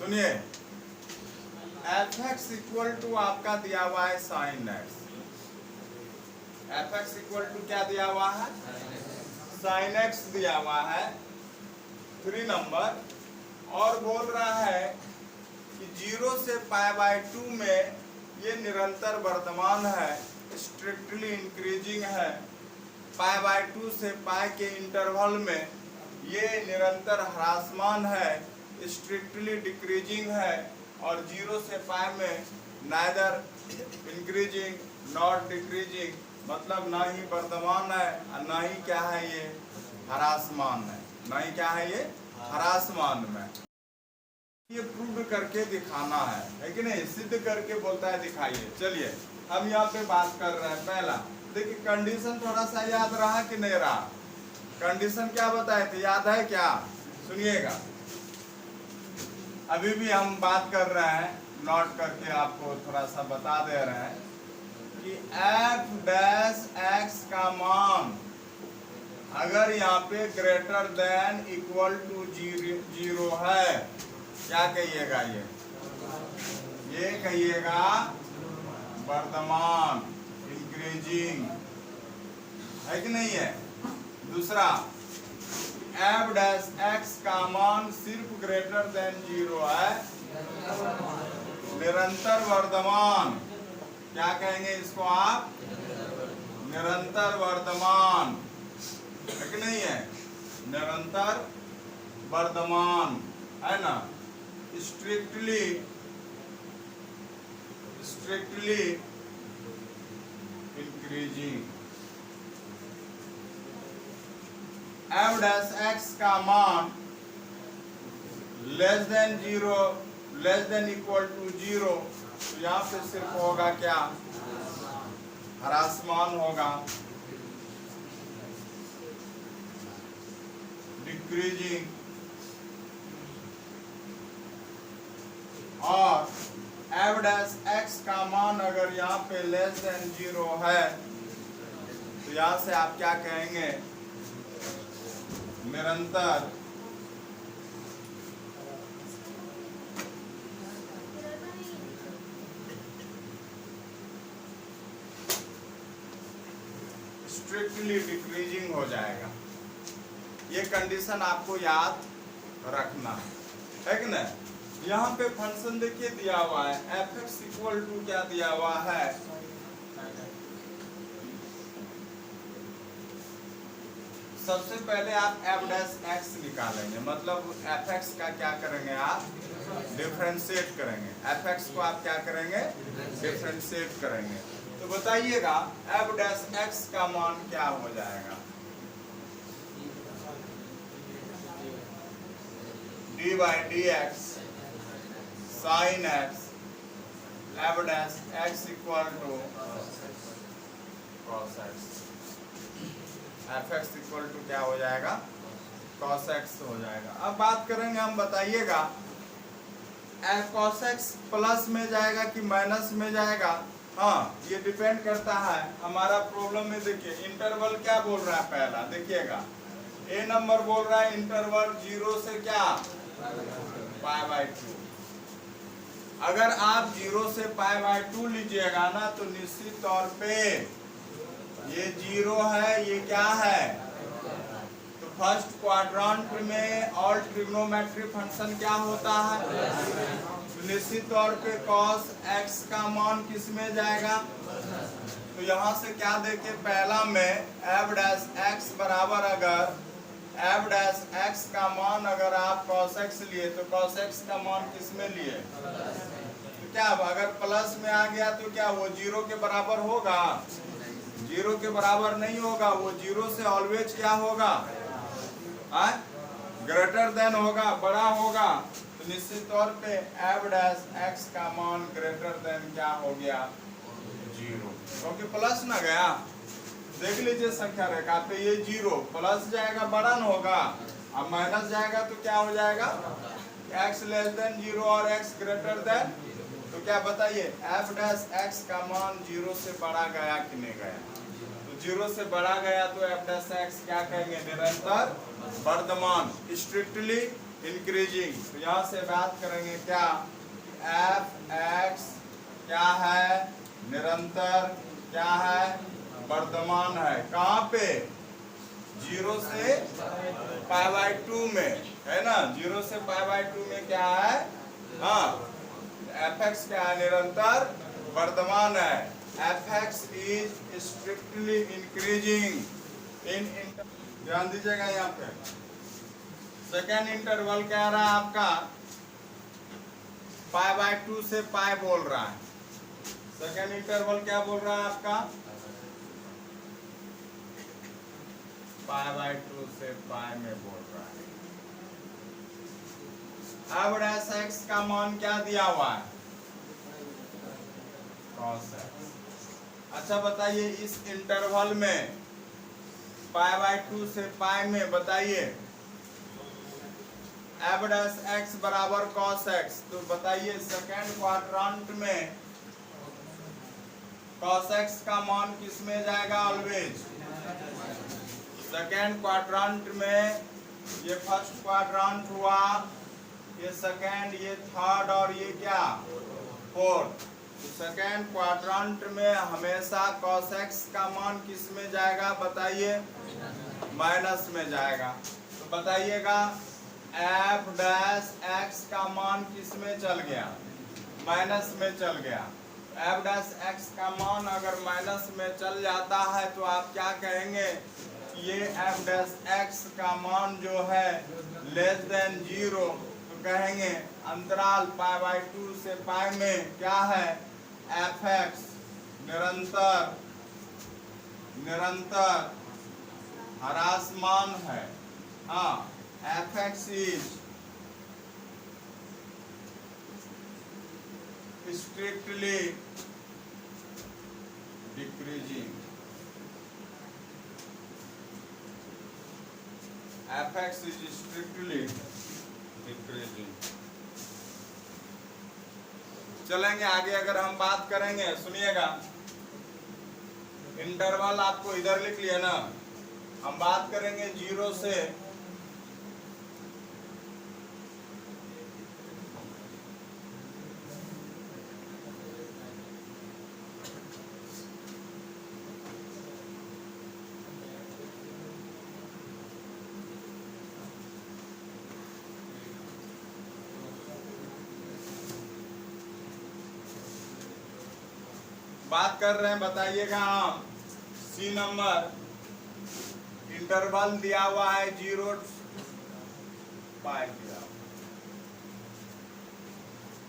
सुनिए, F x equal to आपका दिया हुआ है sine x. F x equal to क्या दिया हुआ है? साइन एक्स दिया हुआ है 3 नंबर, और बोल रहा है कि 0 से π/2 में ये निरंतर वर्तमान है, स्ट्रिक्टली इंक्रीजिंग है। π/2 से π के इंटरवल में ये निरंतर ह्रासमान है, स्ट्रिक्टली डिक्रीजिंग है, और 0 से π में नाइदर इंक्रीजिंग नॉट डिक्रीजिंग, मतलब ना ही वर्तमान है और ना ही क्या है ये ह्रासमान है, ना ही क्या है ये ह्रासमान में। ये प्रूव करके दिखाना है कि नहीं? सिद्ध करके बोलता है दिखाइए। चलिए हम यहाँ पे बात कर रहे हैं। पहला देखिए, कंडीशन थोड़ा सा याद रहा कि नहीं रहा? कंडीशन क्या बताए थे, याद है क्या? सुनिएगा, अभी भी हम बात कर रहे हैं, नोट करके आपको थोड़ा सा बता दे रहे हैं कि एफ डैश एक्स का मान अगर यहाँ पे ग्रेटर देन इक्वल टू 0 है, क्या कहिएगा? ये कहिएगा वर्तमान, इंक्रीजिंग, है कि नहीं है? दूसरा, एफ डैश एक्स का मान सिर्फ ग्रेटर देन 0 है, निरंतर वर्तमान, क्या कहेंगे इसको आप? निरंतर वर्तमान, है कि नहीं है? निरंतर वर्तमान है ना, strictly increasing. F dash x का मान less than 0, less than equal to 0, तो यहाँ पे सिर्फ होगा क्या? ह्रासमान होगा, डिक्रीजिंग। और एफ डैश एक्स का मान अगर यहाँ पे लेस देन 0 है, तो यहाँ से आप क्या कहेंगे? निरंतर स्ट्रिक्टली डिक्रीजिंग हो जाएगा। ये कंडीशन आपको याद रखना है कि नहीं? यहाँ पे फंक्शन देखिए दिया हुआ है, एफ एक्स इक्वल टू क्या दिया हुआ है? सबसे पहले आप एफ डैश एक्स निकालेंगे, मतलब एफ एक्स का क्या करेंगे आप? डिफरेंशिएट करेंगे। एफ एक्स को आप क्या करेंगे? डिफरेंशिएट करेंगे। तो बताइएगा एफ डैश एक्स का मान क्या हो जाएगा? D by D x sine x f dash x equal to cos x. F x equal to क्या हो जाएगा? कॉस एक्स हो जाएगा। अब बात करेंगे हम, बताइएगा कॉस एक्स प्लस में जाएगा कि माइनस में जाएगा? हाँ, ये डिपेंड करता है हमारा प्रॉब्लम में। देखिए इंटरवल क्या बोल रहा है, पहला देखिएगा, ए नंबर बोल रहा है इंटरवल 0 से क्या? π/2। अगर आप 0 से π/2 लीजिएगा ना, तो निश्चित तौर पे ये 0 है, ये क्या है? तो फर्स्ट क्वाड्रेंट में ऑल ट्रिग्नोमेट्री फंक्शन क्या होता है? तो निश्चित तौर पे cos x का मान किस में जाएगा? तो यहाँ से क्या देखे, पहला में एफ डैश एक्स बराबर, अगर एफ डैश एक्स का मान अगर आप cos x लिए तो cos x का मान किस में लिए? तो क्या अगर प्लस में आ गया तो क्या वो 0 के बराबर होगा? 0 के बराबर नहीं होगा, वो 0 से ऑलवेज क्या होगा? ग्रेटर देन होगा, बड़ा होगा। तो निश्चित तौर पे एफ डैश एक्स का मान ग्रेटर देन क्या हो गया? 0, क्योंकि प्लस ना गया। देख लीजिए संख्या रेखा पे, ये 0 प्लस जाएगा बड़ा न होगा, अब माइनस जाएगा तो क्या हो जाएगा? x लेस देन 0 और x ग्रेटर देन, तो क्या बताइए एफ डैश एक्स का मान 0 से बड़ा गया कि नहीं गया? तो 0 से बड़ा गया तो एफ डैश एक्स क्या कहेंगे? निरंतर वर्तमान, स्ट्रिक्टली इंक्रीजिंग। तो यहाँ से बात करेंगे क्या, एफ एक्स क्या है, निरंतर, क्या है, वर्धमान है। कहाँ पे, 0 से π/2 में, है ना, 0 से π/2 में क्या है, हाँ, एफ एक्स क्या है, निरंतर वर्धमान है। F x is strictly increasing in, ध्यान दीजिएगा यहाँ पे। सेकेंड इंटरवल कह रहा है आपका π/2 से पाई बोल रहा है। सेकेंड इंटरवल क्या बोल रहा है आपका, π/2 से पाई में बोल रहा है। अब डेस एक्स का मान क्या दिया हुआ है, cos x। अच्छा बताइए इस इंटरवल में π/2 से पाई में बताइए एफ डैश एक्स बराबर cos x। तो बताइए सेकेंड क्वाड्रेंट में cos x का मान किस में जाएगा, ऑलवेज सेकेंड क्वाड्रेंट में। ये फर्स्ट क्वाड्रेंट हुआ, ये सेकेंड, ये थर्ड और ये क्या, फोर्थ। तो सेकेंड क्वाड्रेंट में हमेशा cos x का मान किस में जाएगा बताइए, माइनस में जाएगा। तो बताइएगा एफ डैश एक्स का मान किस में चल गया, माइनस में चल गया। एफ डैश एक्स का मान अगर माइनस में चल जाता है तो आप क्या कहेंगे, ये एफ डैश एक्स का मान जो है लेस देन 0, तो कहेंगे अंतराल π/2 से पाई में क्या है, एफ एक्स निरंतर, निरंतर ह्रासमान है। हाँ, F x is strictly decreasing. F x is strictly decreasing. चलेंगे आगे, अगर हम बात करेंगे, सुनिएगा, इंटरवल आपको इधर लिख लिया ना, हम बात करेंगे 0 से बात कर रहे हैं, बताइएगा हम सी नंबर इंटरवल दिया हुआ है 0 पाई दिया।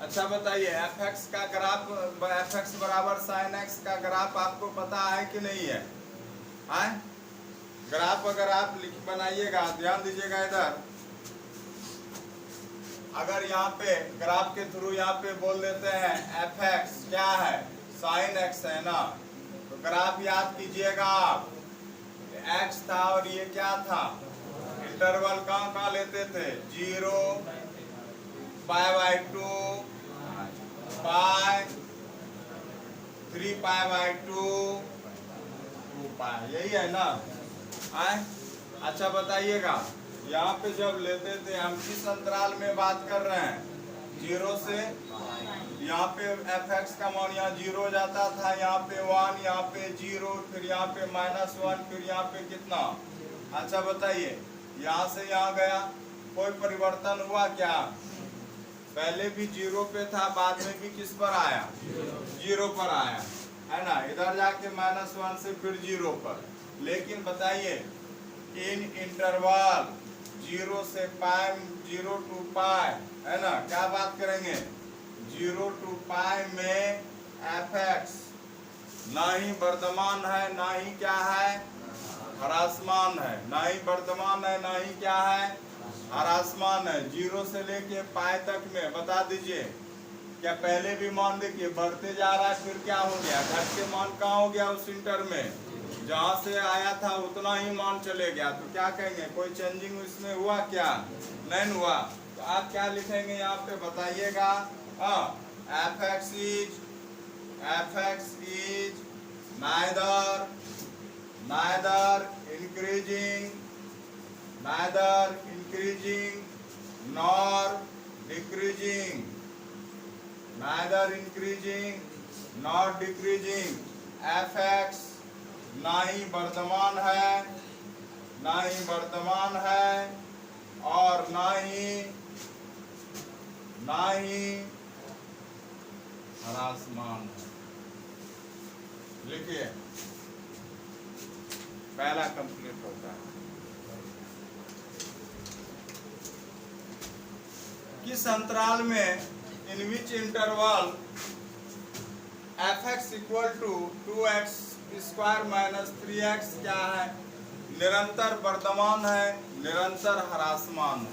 अच्छा बताइए एफ एक्स का ग्राफ, एफ एक्स बराबर साइन एक्स का ग्राफ आपको पता है कि नहीं है, आए? ग्राफ अगर आप लिख बनाइएगा, ध्यान दीजिएगा इधर, अगर यहाँ पे ग्राफ के थ्रू यहाँ पे बोल देते हैं एफ एक्स क्या है, साइन एक्स है ना, तो ग्राफ याद कीजिएगा आप, एक्स था और ये क्या था, इंटरवल कहाँ कहाँ लेते थे, 0 π/2 पाई, 3 π/2 2 पाई, यही है ना, आए? अच्छा बताइएगा यहाँ पे जब लेते थे हम किस अंतराल में बात कर रहे हैं, 0 से, यहाँ पे एफ एक्स का मान यहाँ 0 जाता था, यहाँ पे 1, यहाँ पे 0, फिर यहाँ पे -1, फिर यहाँ पे कितना। अच्छा बताइए यहाँ से यहाँ गया, कोई परिवर्तन हुआ क्या, पहले भी 0 पे था, बाद में भी किस पर आया, 0 पर आया, है ना, इधर जाके -1 से फिर 0 पर। लेकिन बताइए इन इंटरवल 0 से पाई, 0 to पाई, है ना, क्या बात करेंगे, 0 to पाई में एफ एक्स ना ही वर्धमान है, ना ही क्या है, ह्रासमान है, ना ही वर्धमान है, ना ही क्या है, ह्रासमान है। 0 से लेके पाई तक में बता दीजिए, क्या पहले भी मान देखिए बढ़ते जा रहा है, फिर क्या हो गया, घट के मान कहाँ हो गया, उस इंटर में जहाँ से आया था उतना ही मान चले गया। तो क्या कहेंगे, कोई चेंजिंग इसमें हुआ क्या, नहीं हुआ। तो आप क्या लिखेंगे यहाँ पे बताइएगा, F x is neither increasing nor decreasing, neither increasing nor decreasing, fx ना ही वर्तमान है और ना ही ह्रासमान है। लिखिए, पहला कंप्लीट होता है। किस अंतराल में, in which interval fx equal to 2x square minus 3x क्या है? निरंतर वर्तमान है, निरंतर ह्रासमान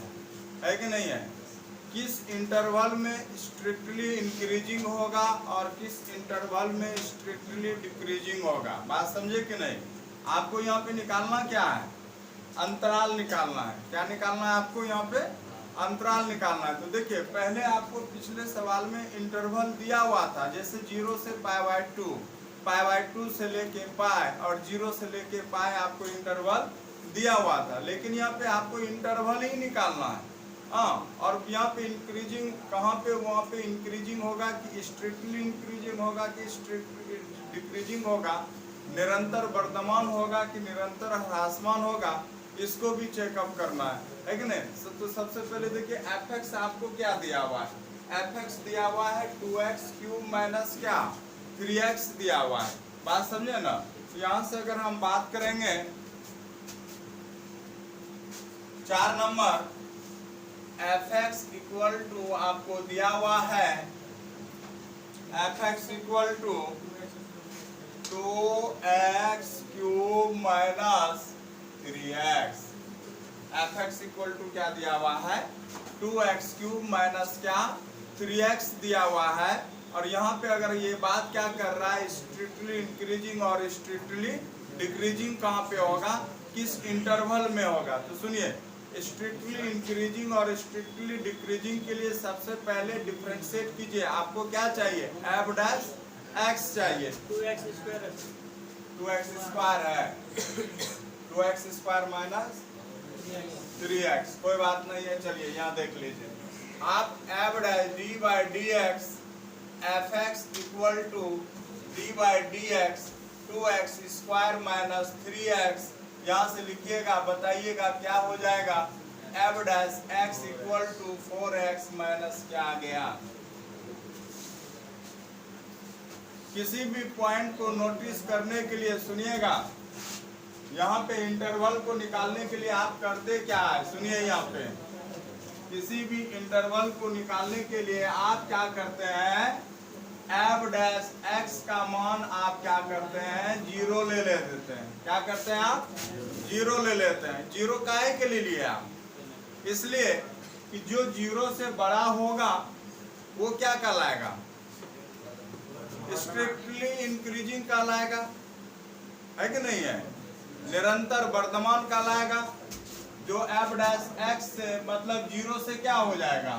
है कि नहीं है? किस इंटरवल में स्ट्रिक्टली इंक्रीजिंग होगा और किस इंटरवल में स्ट्रिक्टली डिक्रीजिंग होगा? बात समझे कि नहीं? आपको यहाँ पे निकालना क्या है? अंतराल निकालना है। क्या निकालना है आपको यहाँ पे? अंतराल निकालना है। तो देखिए, पहले आपको पिछले सवाल में इंटरवल दिया हुआ था, जैसे 0 से π/2 से लेके पाई और 0 से लेके पाई आपको इंटरवल दिया हुआ था। लेकिन यहाँ पे आपको इंटरवल ही निकालना है। हाँ, और यहाँ पे इंक्रीजिंग कहाँ पे, वहाँ पे इंक्रीजिंग होगा कि स्ट्रिक्टली इंक्रीजिंग होगा कि स्ट्रिक्टली डिक्रीजिंग होगा, निरंतर वर्तमान होगा कि निरंतर ह्रासमान होगा, इसको भी चेकअप करना है कि नहीं? तो सबसे पहले देखिए, fx आपको क्या दिया हुआ है? fx दिया हुआ है 2x क्यूब माइनस क्या 3x दिया हुआ है। बात समझे ना? तो यहाँ से अगर हम बात करेंगे 4 नंबर, fx इक्वल टू आपको दिया हुआ है fx equal to 2x cube minus 3x। fx equal to क्या दिया हुआ है? 2x क्यूब माइनस क्या 3x दिया हुआ है। और यहाँ पे अगर ये बात क्या कर रहा है, स्ट्रिक्टली इंक्रीजिंग और स्ट्रिक्टली डिक्रीजिंग कहाँ पे होगा, किस इंटरवल में होगा? तो सुनिए, स्ट्रिक्टली इंक्रीजिंग और स्ट्रिक्टली डिक्रीजिंग के लिए सबसे पहले डिफरेंशिएट कीजिए। आपको क्या चाहिए? f डैश x चाहिए। 2x स्क्वायर है, 2x स्क्वायर माइनस 3x, कोई बात नहीं है। चलिए यहाँ देख लीजिए, आप f dash d by D x fx equal to d by D x 2x square minus 3x यहाँ से लिखिएगा, बताइएगा क्या हो जाएगा? f dash x equal to 4x minus क्या आ गया? किसी भी पॉइंट को नोटिस करने के लिए सुनिएगा, यहाँ पे इंटरवल को निकालने के लिए आप करते क्या है? सुनिए, यहाँ पे किसी भी इंटरवल को निकालने के लिए आप क्या करते हैं? f डैश x का मान आप क्या करते हैं? 0 ले लेते हैं। क्या करते हैं आप? 0 ले लेते हैं। 0 काहे के लिए लिया? इसलिए कि जो 0 से बड़ा होगा वो क्या कहलाएगा? स्ट्रिक्टली इंक्रीजिंग कहलाएगा, है कि नहीं है? निरंतर वर्तमान कहलाएगा। जो f डैश x से मतलब 0 से क्या हो जाएगा?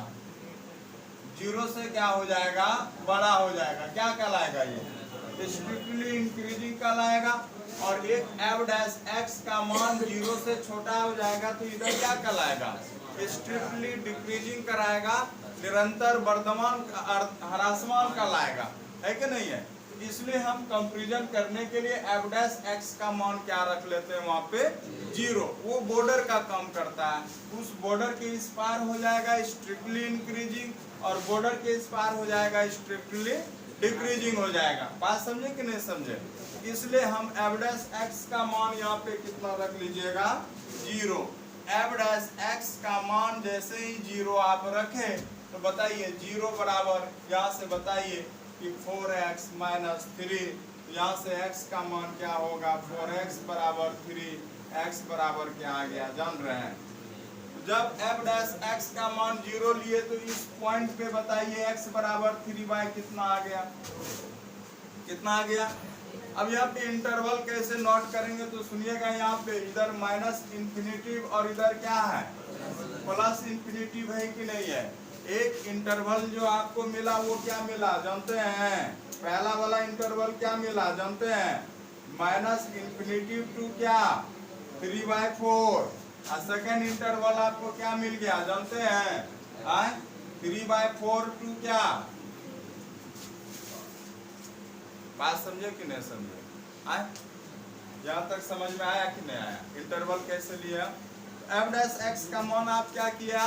0 से क्या हो जाएगा? बड़ा हो जाएगा। क्या कहलाएगा? ये स्ट्रिक्टली इंक्रीजिंग कहलाएगा। और एक f डैश x का मान 0 से छोटा हो जाएगा तो इधर क्या कहलाएगा? स्ट्रिक्टली डिक्रीजिंग कराएगा, निरंतर वर्तमान ह्रासमान कहलाएगा, है कि नहीं है? इसलिए हम कंपैरिजन करने के लिए f डैश x का मान क्या रख लेते हैं? वहाँ पे 0। वो बॉर्डर का काम करता है, उस बॉर्डर के इस पार हो जाएगा स्ट्रिक्टली इंक्रीजिंग और बॉर्डर के इस पार हो जाएगा स्ट्रिक्टली डिक्रीजिंग हो जाएगा। बात समझे कि नहीं समझे? इसलिए हम f डैश x का मान यहाँ पे कितना रख लीजिएगा? 0। f डैश x का मान जैसे ही 0 आप रखें तो बताइए 0 बराबर, यहाँ से बताइए कि 4x माइनस 3, यहाँ से x का मान क्या होगा? 4x बराबर 3, x बराबर क्या आ गया? जान रहे हैं? जब f डैश x का मान 0 लिए तो इस पॉइंट पे बताइए x बराबर 3 कितना आ गया? कितना आ गया? अब यहाँ पे इंटरवल कैसे नोट करेंगे तो सुनिएगा, यहाँ पे इधर माइनस इंफिनिटिव और इधर क्या है? प्लस इंफिनिटिव, है कि नहीं है? एक इंटरवल जो आपको मिला वो क्या मिला जानते हैं? पहला वाला इंटरवल क्या मिला जानते हैं? माइनस इंफिनिटिव टू क्या 3/4, सेकेंड इंटरवल आपको क्या मिल गया जानते हैं? 3/4 टू क्या? बात समझे कि नहीं समझे? यहाँ तक समझ में आया कि नहीं आया? इंटरवल कैसे लिया? एफ डैश एक्स का मान आप क्या किया?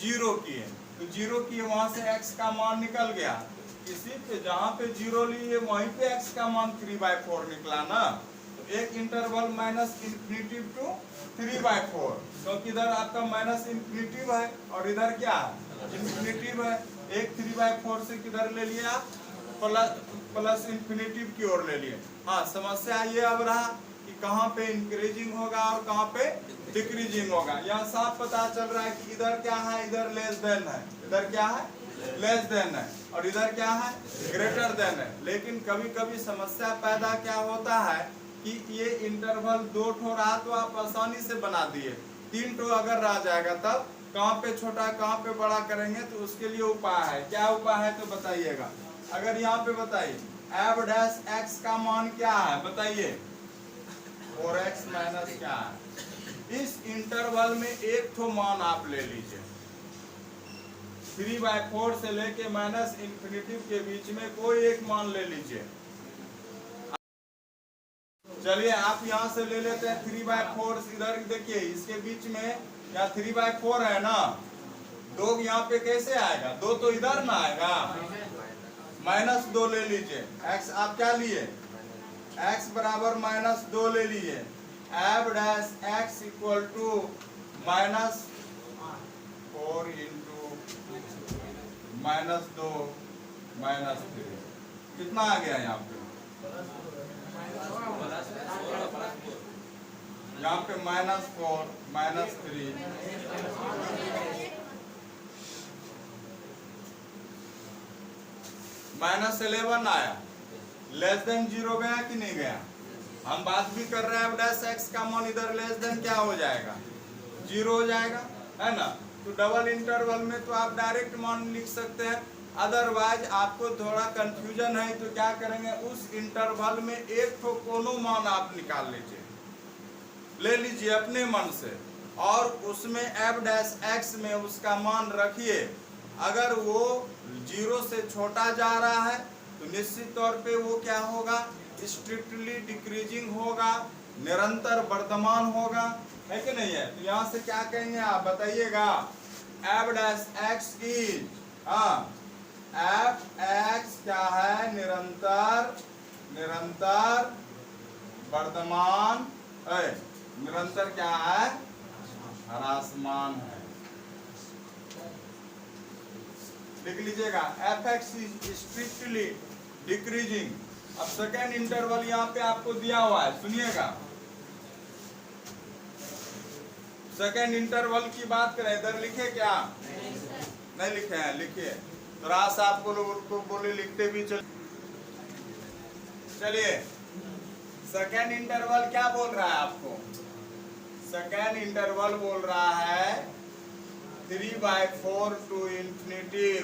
0 किए, तो 0 किए वहां से x का मान निकल गया, इसी पे जहां पे 0 लिए वहीं पे x का मान 3/4 निकला ना। तो एक इंटरवल माइनस इंफिनिटी टू 3/4, क्योंकि इधर आपका माइनस इंफिनिटी है और इधर क्या इंफिनिटी है। एक 3/4 से किधर ले लिया? प्लस इंफिनिटी की ओर ले लिए। हाँ, समस्या ये अब रहा कि कहाँ पे इंक्रीजिंग होगा और कहाँ पे डिक्रीजिंग होगा। यहाँ साफ पता चल रहा है कि इधर क्या है, इधर लेस देन है, इधर क्या है लेस देन है, और इधर क्या है ग्रेटर देन है। लेकिन कभी कभी समस्या पैदा क्या होता है कि ये इंटरवल 2 ठो रहा तो आप आसानी से बना दिए, 3 ठो अगर रह जाएगा तब कहाँ पे छोटा कहाँ पे बड़ा करेंगे। तो उसके लिए उपाय है, क्या उपाय है तो बताइएगा। अगर यहाँ पे बताइए एफ डैश एक्स का मान क्या है बताइए, 4x माइनस क्या है। इस इंटरवल में एक ठो मान आप ले लीजिए, 3/4 से लेके माइनस इंफिनिटी के बीच में कोई एक मान ले लीजिए। चलिए आप यहाँ से ले लेते हैं 3/4, इधर देखिए इसके बीच में या 3/4 है ना, 2 यहाँ पे कैसे आएगा? 2 तो इधर ना आएगा, -2 ले लीजिए। x आप क्या लिए? x बराबर -2 ले लीजिए। F dash x equal to -4 into -2 -3 कितना आ गया यहाँ पे? यहाँ पे -4 -3 -11 आया। लेस देन 0 गया कि नहीं गया? हम बात भी कर रहे हैं डैश एक्स का मान इधर लेस देन क्या हो जाएगा? 0 हो जाएगा, है ना। तो डबल इंटरवल में तो आप डायरेक्ट मान लिख सकते हैं। अदरवाइज आपको थोड़ा कंफ्यूजन है तो क्या करेंगे, उस इंटरवल में एक तो कोनो मान आप निकाल लीजिए, ले लीजिए अपने मन से, और उसमें एफ डैश एक्स में उसका मान रखिए। अगर वो 0 से छोटा जा रहा है तो निश्चित तौर पे वो क्या होगा? स्ट्रिक्टली डिक्रीजिंग होगा, निरंतर वर्धमान होगा, है कि नहीं है? तो यहाँ से क्या कहेंगे आप बताइएगा? F dash x is F x क्या है? निरंतर वर्धमान है। निरंतर क्या है? ह्रासमान है। लिख लीजिएगा F x is strictly decreasing. अब सेकेंड इंटरवल यहाँ पे आपको दिया हुआ है, सुनिएगा। सेकेंड इंटरवल की बात करें, इधर लिखे क्या? नहीं लिखे हैं, लिखिए। तो रास आपको लोग बोले लिखते भी चलिए। सेकेंड इंटरवल क्या बोल रहा है आपको? सेकेंड इंटरवल बोल रहा है 3/4 टू इंफिनिटी।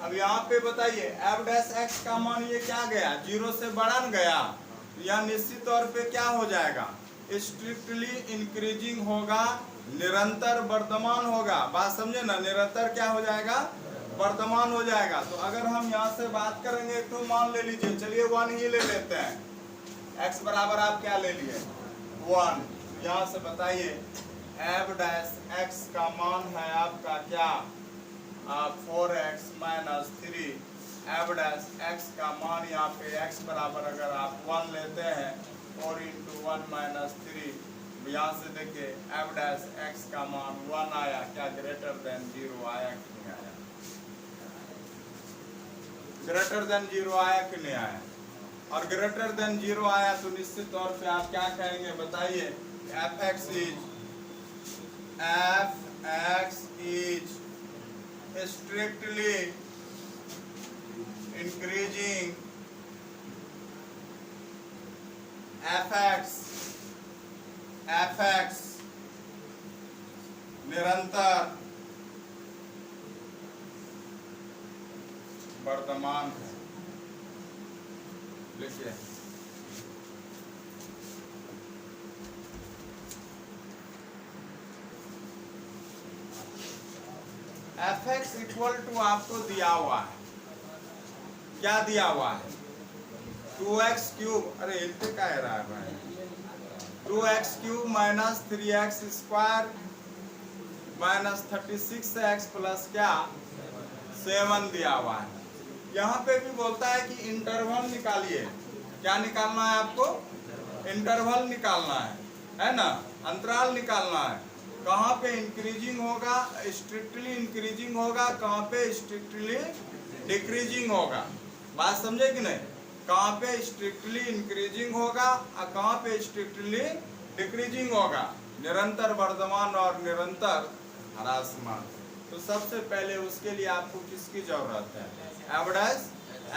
अब यहाँ पे बताइए एफ डैश एक्स का मान ये क्या गया? 0 से बड़ा न गया, यह निश्चित तौर पे क्या हो जाएगा? स्ट्रिक्टली इंक्रीजिंग होगा, निरंतर वर्धमान होगा। बात समझे ना? निरंतर क्या हो जाएगा? वर्धमान हो जाएगा। तो अगर हम यहाँ से बात करेंगे तो मान ले लीजिए, चलिए 1 ही ले लेते हैं। x बराबर आप क्या ले लिए? 1। यहाँ से बताइए एफ डैश एक्स का मान है आपका क्या? 4x minus 3। F dash x का मान यहाँ पे x बराबर अगर आप 1 लेते हैं, 4 इंटू 1 माइनस 3, यहाँ से देखिए एफ डैश एक्स का मान 1 आया। क्या ग्रेटर देन 0 आया कि नहीं आया? ग्रेटर देन 0 आया कि नहीं आया? और ग्रेटर देन 0 आया तो निश्चित तौर पे आप क्या कहेंगे बताइए? F x is strictly increasing, F x निरंतर वर्तमान है। लिखिए एफ एक्स इक्वल टू आपको दिया हुआ है, क्या दिया हुआ है, 2x क्यूब, अरे हिलते का रहा है भाई, 2x cube minus 3x square minus 36x plus क्या 7 दिया हुआ है। यहाँ पे भी बोलता है कि इंटरवल निकालिए, क्या निकालना है आपको, इंटरवल निकालना है ना, अंतराल निकालना है, कहाँ पे इंक्रीजिंग होगा, स्ट्रिक्टली इंक्रीजिंग होगा, कहाँ पे स्ट्रिक्टली डिक्रीजिंग होगा, बात समझे कि नहीं, कहाँ पे स्ट्रिक्टली इंक्रीजिंग होगा और कहाँ पे स्ट्रिक्टली डिक्रीजिंग होगा, निरंतर वर्धमान और निरंतर ह्रासमान। तो सबसे पहले उसके लिए आपको किसकी जरूरत है, एफ डैश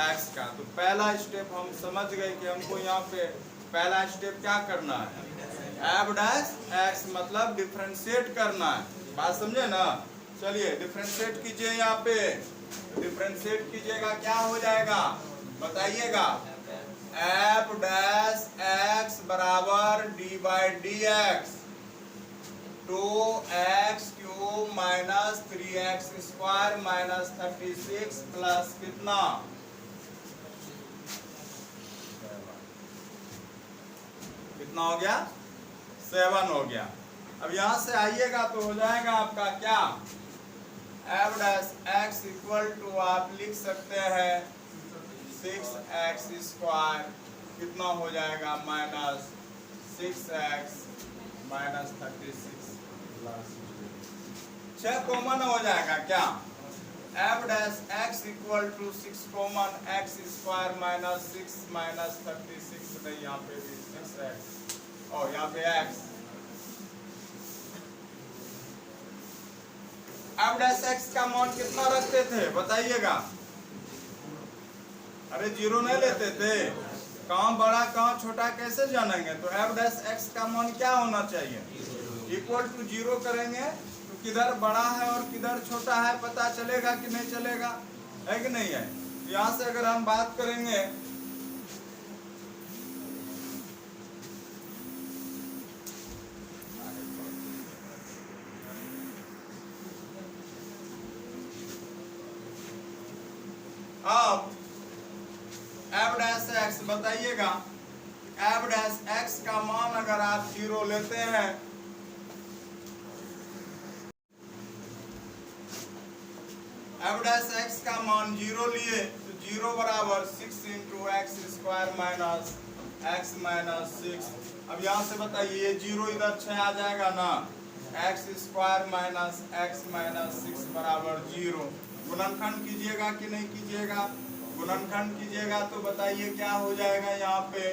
एक्स का। तो पहला स्टेप हम समझ गए कि हमको यहाँ पे पहला स्टेप क्या करना है, एफ डैश एक्स मतलब डिफरेंशिएट करना है, बात समझे ना। चलिए डिफरेंशिएट कीजिए, यहाँ पे डिफरेंशिएट कीजिएगा, क्या हो जाएगा बताइएगा, एफ डैश एक्स बराबर D by D x 2x cube minus 3x square minus 36 plus कितना, कितना हो गया 7 हो गया। अब यहां से आइएगा तो हो जाएगा आपका क्या, f dash x equal to आप लिख सकते हैं 6x स्क्वायर, कितना हो जाएगा माइनस 6x माइनस 36 6 कॉमन हो जाएगा क्या, f dash x equal to 6 common x square minus 6 minus 36, नहीं यहाँ पे भी 6x और यहाँ पे x, एफ डैश एक्स का मान कितना रखते थे बताइएगा, अरे 0 नहीं लेते थे, कहाँ बड़ा कहाँ छोटा कैसे जानेंगे, तो एफ डैश एक्स का मान क्या होना चाहिए, इक्वल टू 0 करेंगे तो किधर बड़ा है और किधर छोटा है पता चलेगा कि नहीं चलेगा, है कि नहीं है। यहाँ से अगर हम बात करेंगे अब एफ डैश एक्स बताइएगा, एफ डैश एक्स का मान अगर आप 0 लेते हैं, एफ डैश एक्स का मान 0 लिए तो 0 बराबर 6 into x square minus x minus 6। अब यहाँ से बताइए ये 0 इधर 6 आ जाएगा ना, x square minus x minus 6 बराबर 0। गुणनखंड कीजिएगा कि नहीं कीजिएगा, गुणनखंड कीजिएगा तो बताइए क्या हो जाएगा, यहाँ पे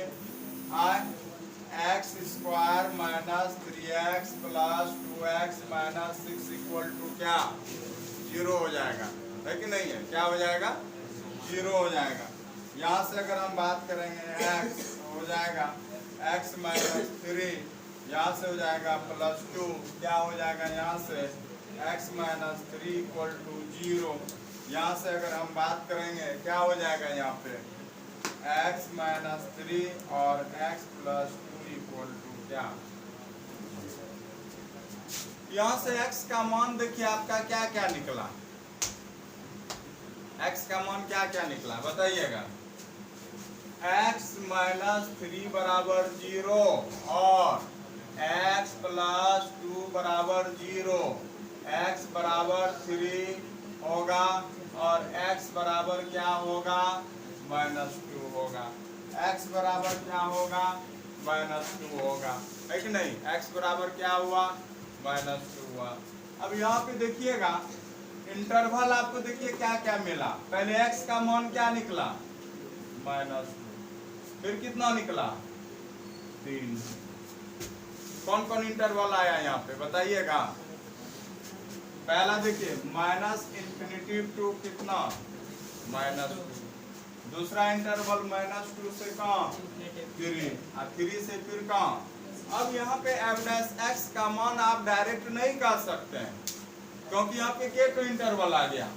x square minus 3x plus 2x minus 6 equal to क्या 0 हो जाएगा, है कि नहीं है, क्या हो जाएगा 0 हो जाएगा। यहाँ से अगर हम बात करेंगे x हो जाएगा x माइनस 3, यहाँ से हो जाएगा प्लस 2, क्या हो जाएगा यहाँ से x माइनस 3 इक्वल टू 0। यहाँ से अगर हम बात करेंगे क्या हो जाएगा यहाँ पे x माइनस 3 और x प्लस 2 इक्वल टू क्या, यहाँ से x का मान देखिए आपका क्या क्या निकला, x का मान क्या क्या निकला बताइएगा, x माइनस 3 बराबर 0 और x प्लस 2 बराबर 0, x बराबर 3 होगा और x बराबर क्या होगा -2 होगा, x बराबर क्या होगा -2 होगा, है कि नहीं, x बराबर क्या हुआ -2 हुआ। अब यहाँ पे देखिएगा इंटरवल आपको देखिए क्या क्या मिला, पहले x का मान क्या निकला -2, फिर कितना निकला 3, कौन कौन इंटरवल आया यहाँ पे बताइएगा, पहला देखिए -∞ टू कितना -2, दूसरा इंटरवल -2 से कहाँ 3 और 3 से फिर कहाँ। अब यहाँ पे एफ डैश एक्स का मान आप डायरेक्ट नहीं कर सकते हैं क्योंकि यहाँ पे क्या इंटरवल आ गया,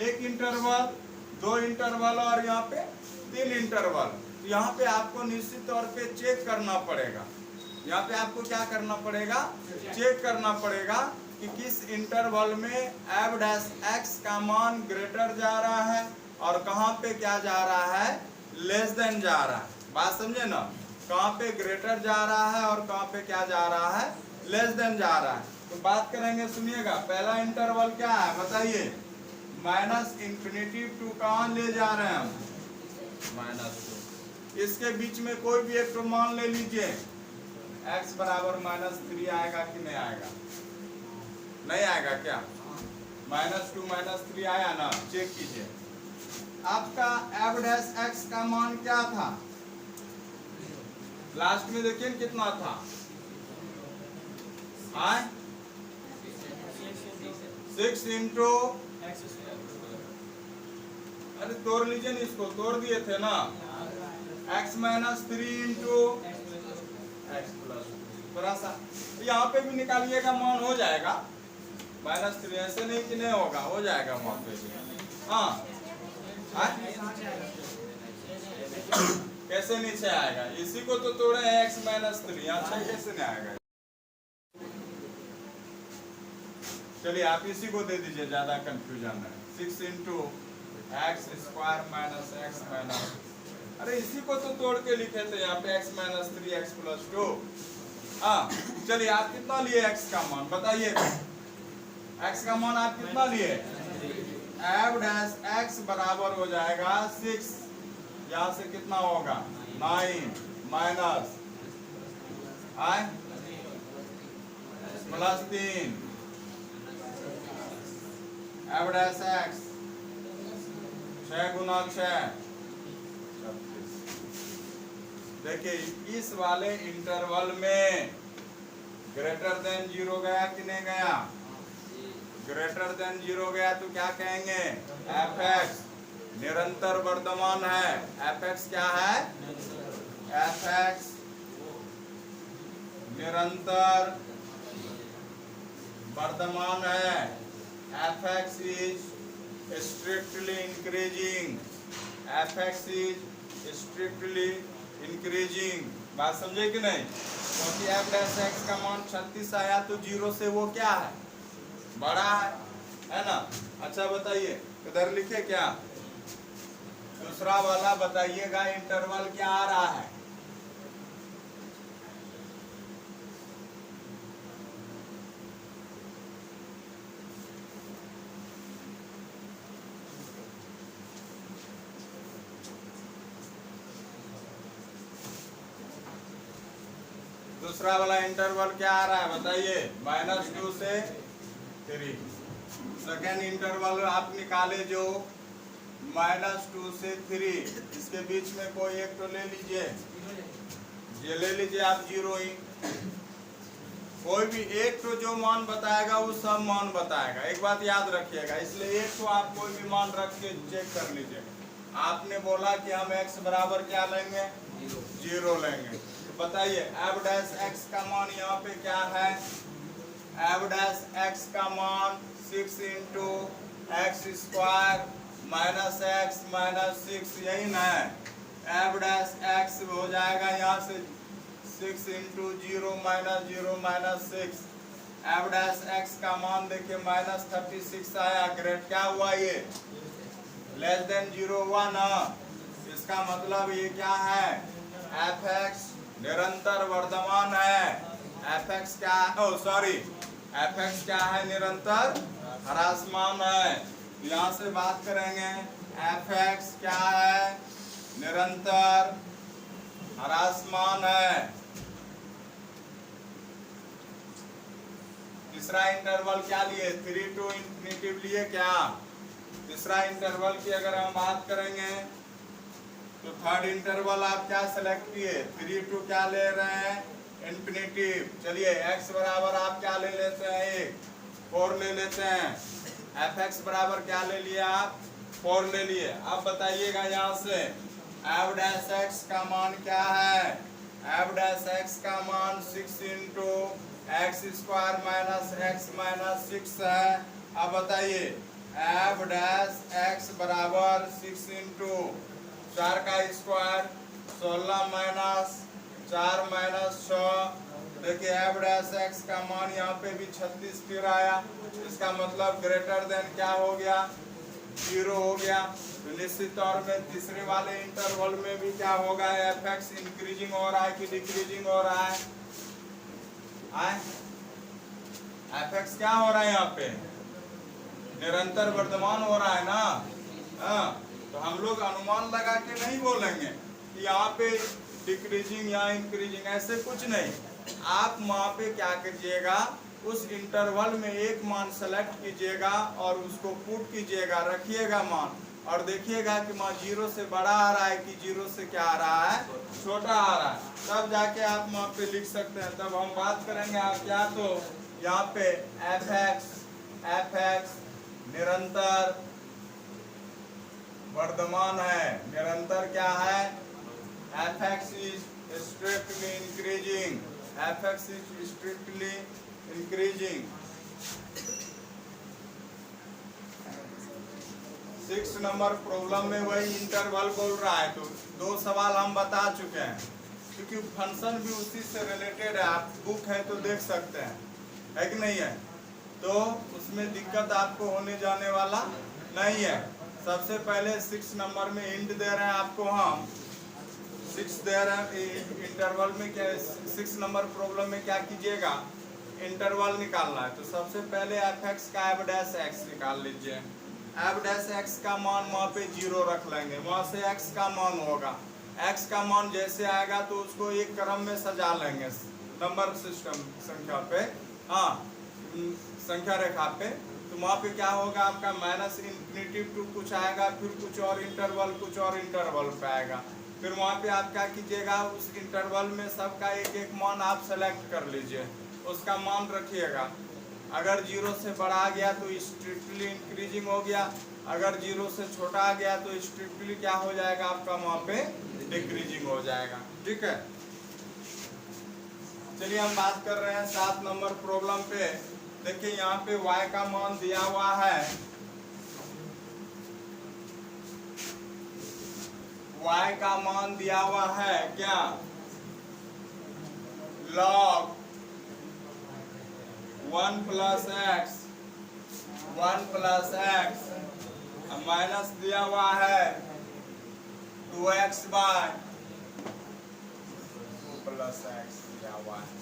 एक इंटरवल, 2 इंटरवल और यहाँ पे 3 इंटरवल। यहाँ पे आपको निश्चित तौर पे चेक करना पड़ेगा, यहाँ पे आपको क्या करना पड़ेगा चेक करना पड़ेगा कि किस इंटरवल में एफ डैश एक्स का मान ग्रेटर जा रहा है और कहाँ पे क्या जा रहा है, लेस देन जा रहा है। बात समझे ना, कहाँ पे ग्रेटर जा रहा है और कहाँ पे क्या जा रहा है, लेस देन जा रहा है। तो बात करेंगे, सुनिएगा। पहला इंटरवल क्या है बताइए, माइनस इंफिनिटी टू कहाँ ले जा रहे हैं हम, -2। इसके बीच में कोई भी एक तो मान ले लीजिए, x बराबर -3 आएगा कि नहीं आएगा, नहीं आएगा क्या, -2 -3 आया ना, चेक कीजिए। आपका एफ डैश एक्स का मान क्या था, लास्ट में देखिए कितना था, 6 इंटू, अरे तोड़ लीजिए ना इसको, तोड़ दिए थे ना, x -3 इंटू एक्स प्लस, थोड़ा सा यहाँ पे भी निकालिएगा, मान हो जाएगा -3, ऐसे नहीं कि नहीं होगा, हो जाएगा वहाँ पे भी। हाँ कैसे नीचे आएगा, इसी को तो तोड़े हैं x -3, यहाँ कैसे नहीं आएगा। चलिए आप इसी को दे दीजिए, ज्यादा कंफ्यूजन है, 6 into x square minus x minus, अरे इसी को तो तोड़ के लिखे थे यहाँ पे, x -3 x + 2। हाँ चलिए, आप कितना लिए x का मान बताइए, x का मान आप कितना लिए, एफ डैश एक्स बराबर हो जाएगा 6, यहाँ से कितना होगा 9 माइनस +3 एफ डैश एक्स 6 गुना 6। देखिए इस वाले इंटरवल में ग्रेटर देन 0 गया कि नहीं गया, ग्रेटर देन 0 गया तो क्या कहेंगे, एफ एक्स निरंतर वर्धमान है। एफ एक्स क्या है, एफ एक्स निरंतर वर्धमान है। F x is strictly increasing, F x is strictly increasing. बात समझे कि नहीं, क्योंकि एफ डैश एक्स का मान 36 आया तो 0 से वो क्या है, बड़ा है ना। अच्छा बताइए इधर लिखे क्या, दूसरा वाला बताइएगा इंटरवल क्या आ रहा है, दूसरा वाला इंटरवल क्या आ रहा है बताइए, -2 से 3। सेकेंड इंटरवल आप निकाले जो -2 से 3, इसके बीच में कोई एक तो ले लीजिए, ये ले लीजिए आप 0 ही, कोई भी एक तो जो मान बताएगा वो सब मान बताएगा, एक बात याद रखिएगा। इसलिए एक तो आप कोई भी मान रख के चेक कर लीजिए। आपने बोला कि हम x बराबर क्या लेंगे, 0 लेंगे, तो बताइए एफ डैश एक्स का मान यहाँ पे क्या है, एफ डैश एक्स का मान 6 into x square minus x minus 6, यही ना है। एफ डैश एक्स हो जाएगा यहाँ से 6 into 0 minus 6। F dash x का मान देखिए -36 आया, ग्रेड क्या हुआ, ये लेस देन 0 हुआ ना। इसका मतलब ये क्या है, एफ एक्स निरंतर वर्धमान है। एफ एक्स क्या, ओ सॉरी, एफ एक्स क्या है, निरंतर ह्रासमान है। यहाँ से बात करेंगे, एफ एक्स क्या है, निरंतर ह्रासमान है। तीसरा इंटरवल क्या लिए, 3 to इंफिनिटी लिए क्या। तीसरा इंटरवल की अगर हम बात करेंगे तो थर्ड इंटरवल आप क्या सेलेक्ट किए, 3 to क्या ले रहे हैं, इंफिनिटी। चलिए x बराबर आप क्या ले लेते हैं, 4 ले लेते हैं। एफ एक्स बराबर क्या ले लिया आप, 4 ले लिए। अब बताइएगा यहाँ से एफ डैश एक्स का मान क्या है, एफ डैश एक्स का मान 6 into x square minus x minus 6 है। अब बताइए एफ डैश एक्स बराबर 6 इंटू 4 का स्क्वायर 16 माइनस 4 माइनस 6 देखिए एफ डैश एक्स का मान यहाँ पे भी 36 फिर आया, इसका मतलब ग्रेटर देन क्या हो गया, 0 हो गया। तो निश्चित तौर में तीसरे वाले इंटरवल में भी क्या होगा, एफ एक्स इंक्रीजिंग हो रहा है कि डिक्रीजिंग हो रहा है, एफ एक्स क्या हो रहा है यहाँ पे, निरंतर वर्धमान हो रहा है ना। हाँ, तो हम लोग अनुमान लगा के नहीं बोलेंगे कि यहाँ पे डिक्रीजिंग या इंक्रीजिंग, ऐसे कुछ नहीं। आप वहाँ पे क्या कीजिएगा, उस इंटरवल में एक मान सेलेक्ट कीजिएगा और उसको पुट कीजिएगा, रखिएगा मान, और देखिएगा कि मान 0 से बड़ा आ रहा है कि 0 से क्या आ रहा है, छोटा आ रहा है, तब जाके आप वहाँ पे लिख सकते हैं। तब हम बात करेंगे आप क्या, तो यहाँ पे एफ एक्स निरंतर वर्धमान है, निरंतर क्या है, F x is strictly increasing, F x is strictly increasing. 6 number problem में वही इंटरवल बोल रहा है। तो 2 सवाल हम बता चुके हैं, क्योंकि फंक्शन भी उसी से रिलेटेड है, आप बुक है तो देख सकते हैं, है कि नहीं है, तो उसमें दिक्कत आपको होने जाने वाला नहीं है। सबसे पहले 6 नंबर में हिंट दे रहे हैं आपको हम, 6 दे रहे हैं इंटरवल में, क्या 6 नंबर प्रॉब्लम में क्या कीजिएगा, इंटरवल निकालना है। तो सबसे पहले एफ एक्स का एफ डैश एक्स निकाल लीजिए, एफ डैश एक्स का मान वहाँ पे 0 रख लेंगे, वहाँ से एक्स का मान होगा, एक्स का मान जैसे आएगा तो उसको एक क्रम में सजा लेंगे नंबर सिस्टम संख्या पे, हाँ संख्या रेखा पे। तो वहाँ पे क्या होगा, आपका माइनस इन्फिनिटी टू कुछ आएगा, फिर कुछ और इंटरवल पे आएगा। फिर वहाँ पे आप क्या कीजिएगा, उस इंटरवल में सबका एक एक मान आप सेलेक्ट कर लीजिए, उसका मान रखिएगा। अगर 0 से बड़ा आ गया तो स्ट्रिक्टली इंक्रीजिंग हो गया, अगर 0 से छोटा आ गया तो स्ट्रिक्टली क्या हो जाएगा, आपका वहाँ पे डिक्रीजिंग हो जाएगा। ठीक है, चलिए हम बात कर रहे हैं 7 नंबर प्रॉब्लम पे। देखिए यहाँ पे y का मान दिया हुआ है, y का मान दिया हुआ है क्या, log 1 plus x, 1 plus x, minus दिया हुआ है 2x बाय 2 प्लस एक्स दिया हुआ है।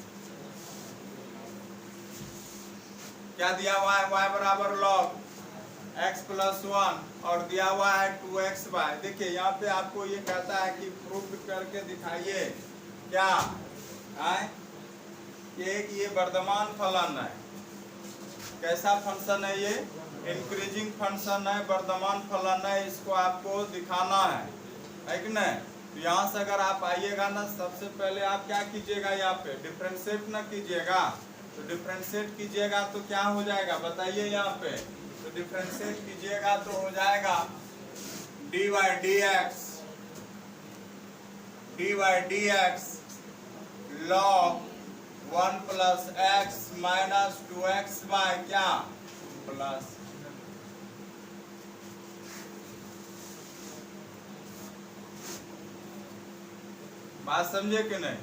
क्या दिया हुआ है, y बराबर log x प्लस 1 और दिया हुआ है 2x बाय। देखिए यहाँ पे आपको ये कहता है कि प्रूफ करके दिखाइए क्या है, ये वर्धमान फलन है, कैसा फंक्शन है ये, इंक्रीजिंग फंक्शन है, वर्धमान फलन है, इसको आपको दिखाना है कि नहीं। तो यहाँ से अगर आप आइएगा ना, सबसे पहले आप क्या कीजिएगा, यहाँ पे डिफ्रेंशिएट ना कीजिएगा, तो डिफ्रेंशिएट कीजिएगा तो क्या हो जाएगा बताइए, यहाँ पे तो डिफ्रेंशिएट कीजिएगा तो हो जाएगा dy dx log 1 plus x minus 2x by क्या प्लस, बात समझे कि नहीं।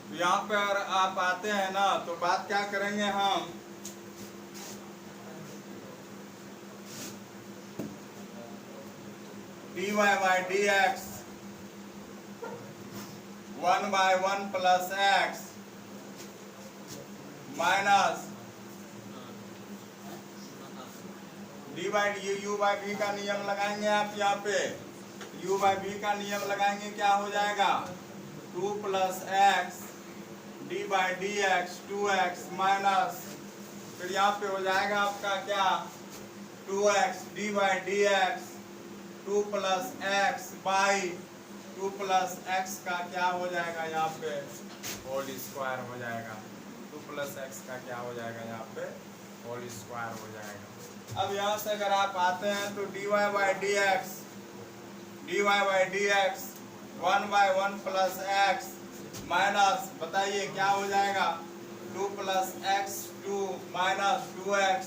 तो यहाँ पर आप आते हैं ना, तो बात क्या करेंगे हम, dy by D x 1 by 1 plus x minus d by u by b का नियम लगाएंगे आप, यहाँ पे u बाई बी का नियम लगाएंगे, क्या हो जाएगा 2 plus x D by D x 2x minus, फिर यहाँ पे हो जाएगा आपका क्या 2x D by D x 2 plus x by 2 plus x का क्या हो जाएगा, यहाँ पे होल स्क्वायर हो जाएगा, 2 प्लस एक्स का क्या हो जाएगा, यहाँ पे होल स्क्वायर हो जाएगा। अब यहाँ से अगर आप आते हैं तो dy by D x 1 by 1 plus x minus, बताइए क्या हो जाएगा 2 plus x 2 minus 2x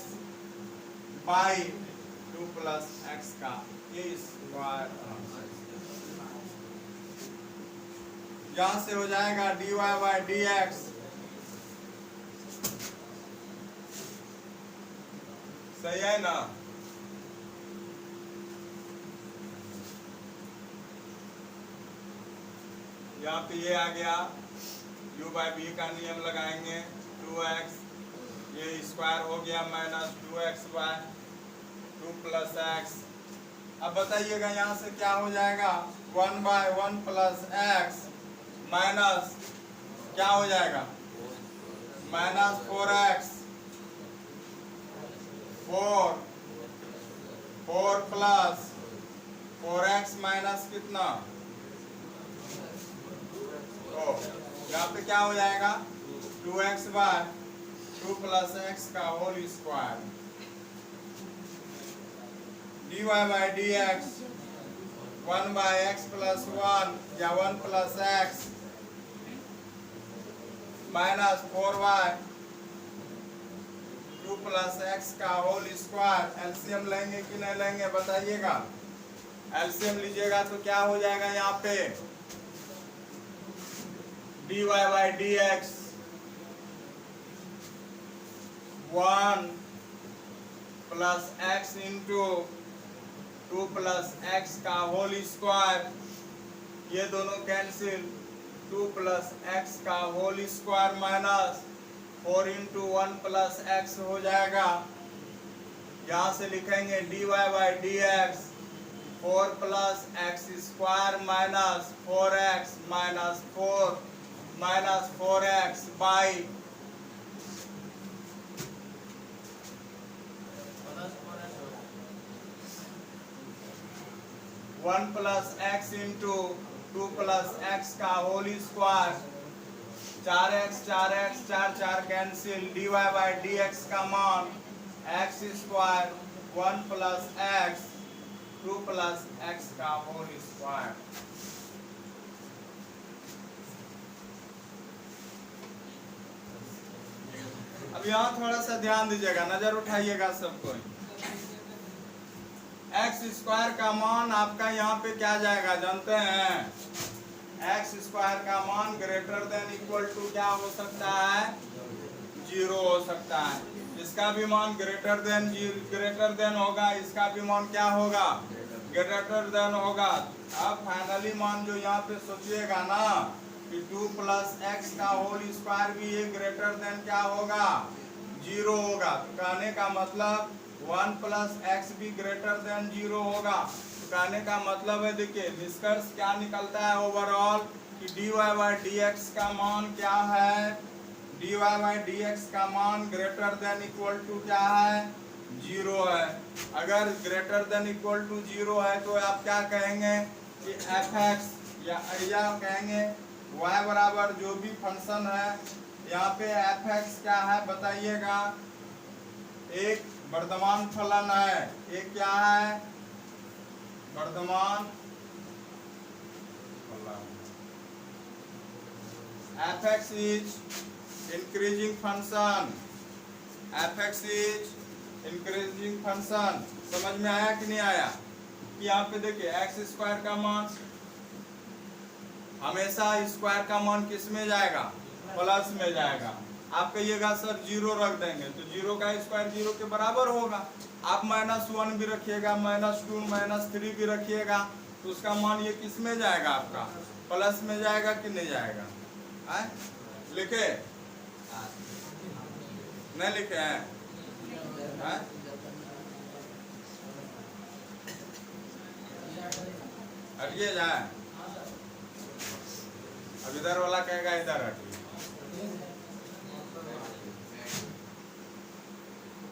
by 2 plus x का ये स्क्वायर, यहाँ से हो जाएगा dy बाई डी एक्स सही है ना? यहाँ पे ये आ गया, u बाई बी का नियम लगाएंगे, 2x ये स्क्वायर हो गया minus 2x by 2 plus x. अब बताइएगा यहाँ से क्या हो जाएगा, 1 बाय 1 प्लस एक्स माइनस क्या हो जाएगा, minus 4x, 4 plus 4x minus कितना, तो यहाँ पे क्या हो जाएगा, 2x बाय 2 प्लस एक्स का whole square, dy by D x 1 by x plus 1 या 1 plus x minus 4 by 2 plus x का होल स्क्वायर। एलसीएम लेंगे कि नहीं लेंगे बताइएगा, एलसीएम लीजिएगा तो क्या हो जाएगा, यहाँ पे dy by D x 1 plus X into 2 plus x का होल स्क्वायर, ये दोनों कैंसिल, 2 प्लस एक्स का whole square minus 4 into 1 plus X हो जाएगा। यहाँ से लिखेंगे dy by D X 4 plus X square minus 4x minus 4 minus 4x by 1 plus X into 2 plus x का whole square, 4x 4x 4 4 cancel, dy by D x का मान x square 1 plus x 2 plus x का whole square. अब यहाँ थोड़ा सा ध्यान दीजिएगा, नजर उठाइएगा सबको। एक्स स्क्वायर का मान आपका यहाँ पे क्या जाएगा जानते हैं, एक्स स्क्वायर का मान ग्रेटर देन इक्वल टू क्या हो सकता है, 0 हो सकता है। इसका भी मान ग्रेटर देन होगा, इसका भी मान क्या होगा, ग्रेटर देन होगा। अब फाइनली मान जो यहाँ पे सोचिएगा ना कि 2 प्लस एक्स का होल स्क्वायर भी ये ग्रेटर देन क्या होगा, 0 होगा। तो कहने का मतलब 1 प्लस एक्स भी ग्रेटर देन 0 होगा। तो कहने का मतलब है, देखिए निष्कर्ष क्या निकलता है ओवरऑल कि dy बाई डी एक्स का मान क्या है, dy बाई डी एक्स का मान ग्रेटर देन इक्वल टू क्या है, 0 है। अगर ग्रेटर देन इक्वल टू 0 है तो आप क्या कहेंगे कि fx या कहेंगे y बराबर जो भी फंक्शन है, यहाँ पे fx क्या है बताइएगा, एक वर्तमान फलन है, एक क्या है, वर्तमान फलन। fx is increasing function, fx is increasing function. समझ में आया कि नहीं आया, कि यहाँ पे देखिए एक्स स्क्वायर का मान हमेशा स्क्वायर का मान किस में जाएगा, प्लस में जाएगा। आप कहिएगा सर 0 रख देंगे तो 0 का स्क्वायर 0 के बराबर होगा। आप -1 भी रखिएगा, -2 -3 भी रखिएगा तो उसका मान ये किस में जाएगा, आपका प्लस में जाएगा कि नहीं जाएगा। लिखे नहीं लिखे हैं? हटिए जाए, अब इधर वाला कहेगा इधर हटिए।